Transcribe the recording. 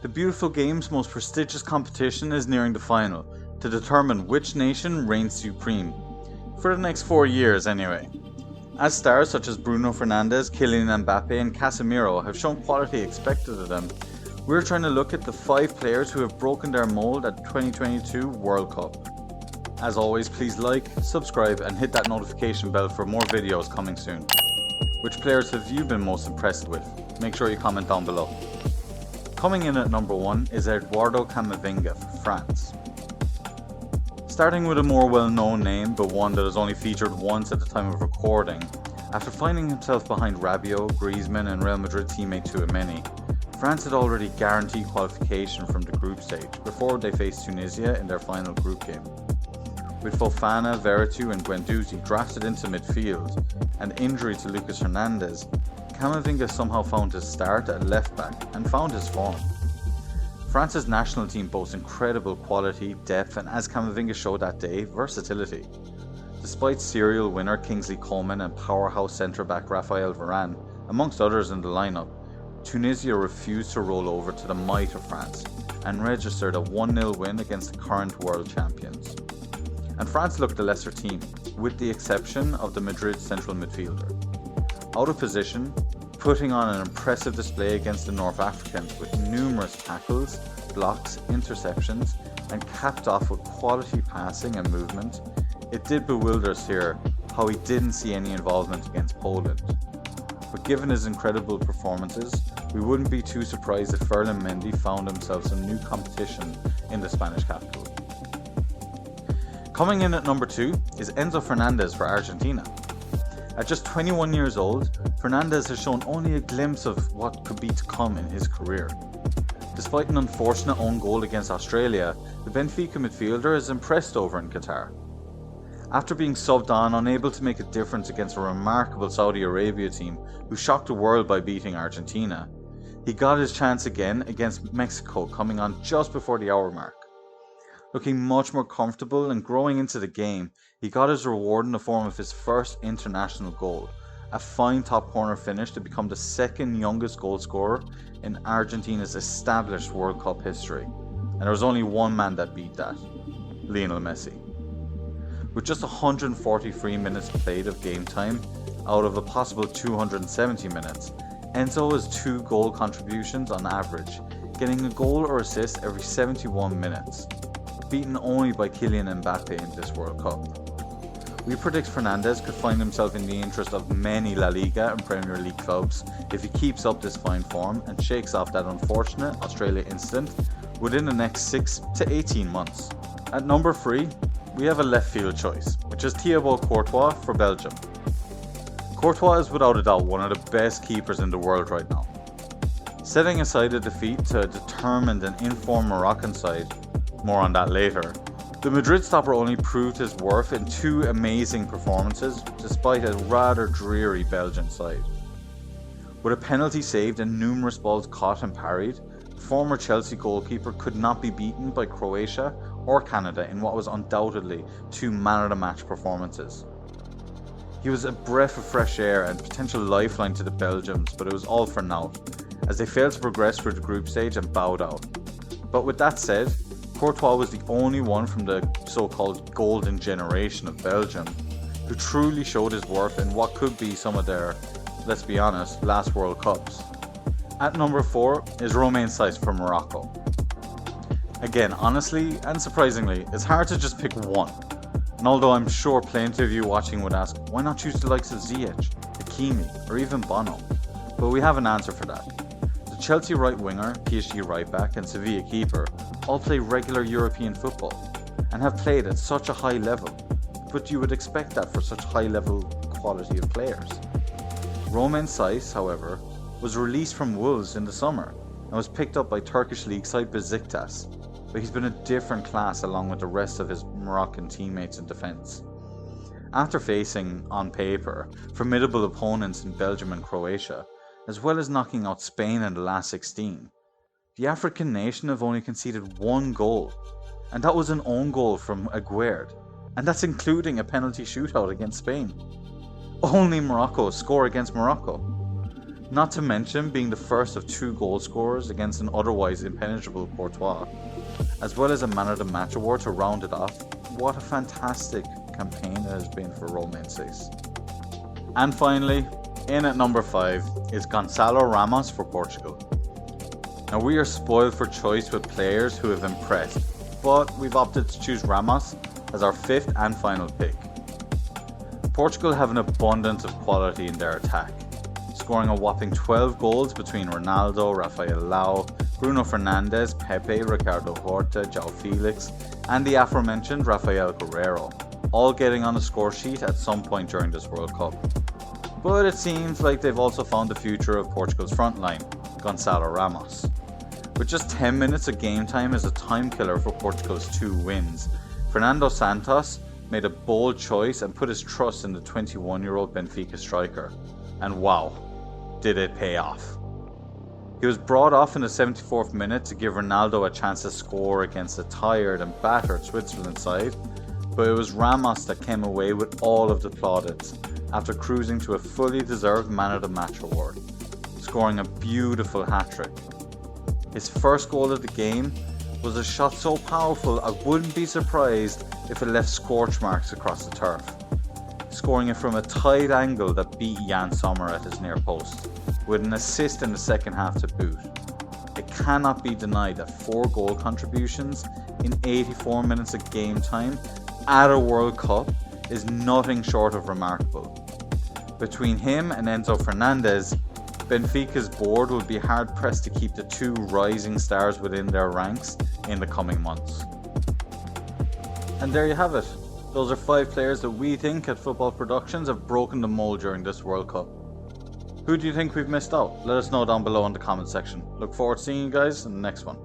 The beautiful game's most prestigious competition is nearing the final, to determine which nation reigns supreme. For the next 4 years anyway. As stars such as Bruno Fernandes, Kylian Mbappe and Casemiro have shown quality expected of them, we're trying to look at the 5 players who have broken their mold at the 2022 World Cup. As always, please like, subscribe and hit that notification bell for more videos coming soon. Which players have you been most impressed with? Make sure you comment down below. Coming in at number 1 is Eduardo Camavinga for France. Starting with a more well-known name, but one that has only featured once at the time of recording, after finding himself behind Rabiot, Griezmann and Real Madrid teammate Tchouaméni, France had already guaranteed qualification from the group stage before they faced Tunisia in their final group game. With Fofana, Veretout and Guendouzi drafted into midfield and injury to Lucas Hernandez, Camavinga somehow found his start at left back and found his form. France's national team boasts incredible quality, depth and, as Camavinga showed that day, versatility. Despite serial winner Kingsley Coman and powerhouse centre-back Raphael Varane, amongst others in the lineup, Tunisia refused to roll over to the might of France and registered a 1-0 win against the current world champions. And France looked the lesser team, with the exception of the Madrid central midfielder. Out of position, putting on an impressive display against the North Africans with numerous tackles, blocks, interceptions and capped off with quality passing and movement, it did bewilder us here how he didn't see any involvement against Poland. But given his incredible performances, we wouldn't be too surprised if Ferland Mendy found himself some new competition in the Spanish capital. Coming in at number 2 is Enzo Fernandez for Argentina. At just 21 years old, Fernandez has shown only a glimpse of what could be to come in his career. Despite an unfortunate own goal against Australia, the Benfica midfielder has impressed over in Qatar. After being subbed on, unable to make a difference against a remarkable Saudi Arabia team who shocked the world by beating Argentina, he got his chance again against Mexico, coming on just before the hour mark. Looking much more comfortable and growing into the game, he got his reward in the form of his first international goal, a fine top corner finish to become the second youngest goal scorer in Argentina's established World Cup history, and there was only one man that beat that, Lionel Messi. With just 143 minutes played of game time out of a possible 270 minutes, Enzo has 2 goal contributions on average, getting a goal or assist every 71 minutes. Beaten only by Kylian Mbappe in this World Cup. We predict Fernandez could find himself in the interest of many La Liga and Premier League clubs if he keeps up this fine form and shakes off that unfortunate Australia incident within the next 6 to 18 months. At number 3, we have a left field choice, which is Thibaut Courtois for Belgium. Courtois is without a doubt one of the best keepers in the world right now. Setting aside a defeat to a determined and informed Moroccan side, more on that later, the Madrid stopper only proved his worth in 2 amazing performances despite a rather dreary Belgian side. With a penalty saved and numerous balls caught and parried, the former Chelsea goalkeeper could not be beaten by Croatia or Canada in what was undoubtedly 2 man-of-the-match performances. He was a breath of fresh air and potential lifeline to the Belgians, but it was all for naught, as they failed to progress through the group stage and bowed out. But with that said, Courtois was the only one from the so-called golden generation of Belgium who truly showed his worth in what could be some of their, let's be honest, last World Cups. At number 4 is Romain Saïss for Morocco. Again, honestly and surprisingly, it's hard to just pick one. And although I'm sure plenty of you watching would ask, why not choose the likes of Ziyech, Hakimi or even Bono? But we have an answer for that. The Chelsea right winger, PSG right back and Sevilla keeper all play regular European football and have played at such a high level, but you would expect that for such high level quality of players. Romain Saïss, however, was released from Wolves in the summer and was picked up by Turkish league side Besiktas, but he's been a different class along with the rest of his Moroccan teammates in defence. After facing, on paper, formidable opponents in Belgium and Croatia, as well as knocking out Spain in the last 16, the African nation have only conceded 1 goal, and that was an own goal from Aguerd, and that's including a penalty shootout against Spain. Only Morocco score against Morocco. not to mention being the first of 2 goal scorers against an otherwise impenetrable Courtois, as well as a Man of the Match award to round it off. What a fantastic campaign it has been for Romain 6. And finally, in at number 5 is Gonçalo Ramos for Portugal. Now we are spoiled for choice with players who have impressed, but we've opted to choose Ramos as our 5th and final pick. Portugal have an abundance of quality in their attack, scoring a whopping 12 goals between Ronaldo, Rafael Leao, Bruno Fernandes, Pepe, Ricardo Horta, João Felix, and the aforementioned Rafael Guerreiro, all getting on a score sheet at some point during this World Cup. But it seems like they've also found the future of Portugal's front line, Gonçalo Ramos. With just 10 minutes of game time as a time killer for Portugal's 2 wins, Fernando Santos made a bold choice and put his trust in the 21-year-old Benfica striker. And wow, did it pay off. He was brought off in the 74th minute to give Ronaldo a chance to score against a tired and battered Switzerland side, but it was Ramos that came away with all of the plaudits after cruising to a fully deserved Man of the Match award, scoring a beautiful hat-trick. His first goal of the game was a shot so powerful I wouldn't be surprised if it left scorch marks across the turf, scoring it from a tight angle that beat Jan Sommer at his near post, with an assist in the second half to boot. It cannot be denied that 4 goal contributions in 84 minutes of game time at a World Cup is nothing short of remarkable. Between him and Enzo Fernandez, Benfica's board will be hard pressed to keep the 2 rising stars within their ranks in the coming months. And there you have it. Those are 5 players that we think at Football Productions have broken the mold during this World Cup. Who do you think we've missed out? Let us know down below in the comment section. Look forward to seeing you guys in the next one.